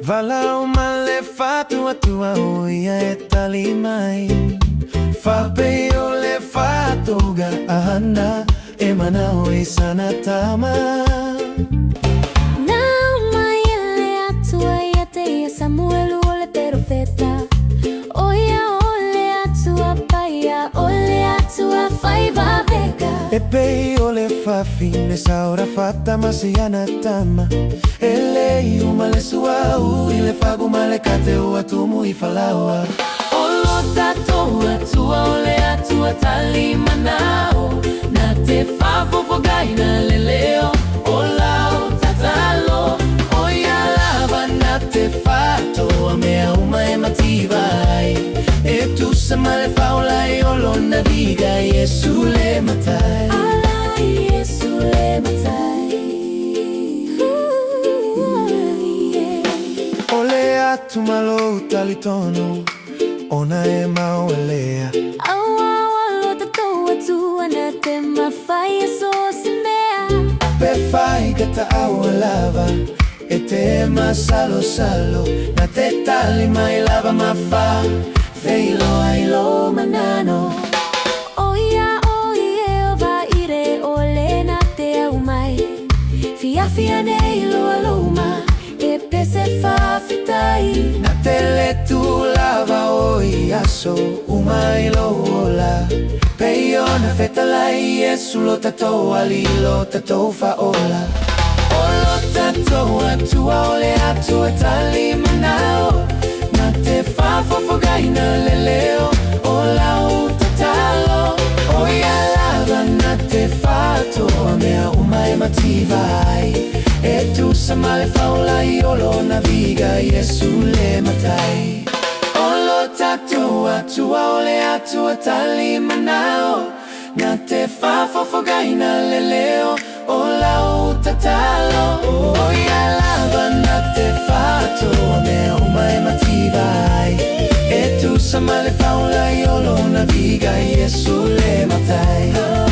Valau male fatua tua oia e talimai. Fapeo le fatoga ahana e manao e sanatama. Nau mai ele atua ia te ia Samuelu ole profeta. Oia ole atua paia ole atua faiva vega. E pei ole fa fine saura fatta masiana tama. E lei uma le sua ui le fagu male kate ua tumu I falaua. Olo tatoa tua ole atua tali manao. Na te fafo na leleo olao tatalo. Oia lava na te fatoa mea uma e mativai. E tu sa male faula e olo naviga Yesu le matai. Ala Yesu le matai. Ole atu malo talitono ona e mauelea. Aua olo tatoa tua na te mawhai so semea. Pe fai kata aua lava e te masalo salo. Na te tali mai lava mafa feilo ailo Manano. Oia oie o va ire ole na te au mai. Fia nei loa loma e pese fa fitai. na te le tu lava oi aso umailo ola. Peio na feta lai Yesu lo tatou ali lo tatou faola. Olo tatou atua ole atua tali manao. Na te fafofogai na leleo olau tatalo. Oia lava na te fatoa mea uma e mativai. E tu sa male faula I olo naviga Yesu le matai. Olo tatua tua ole atua tali manao. Na te fafofogai na leleo olau tatalo. Oia lava na te fatoa mea uma e mativai. E tu sa male faula I olo naviga Yesu le matai.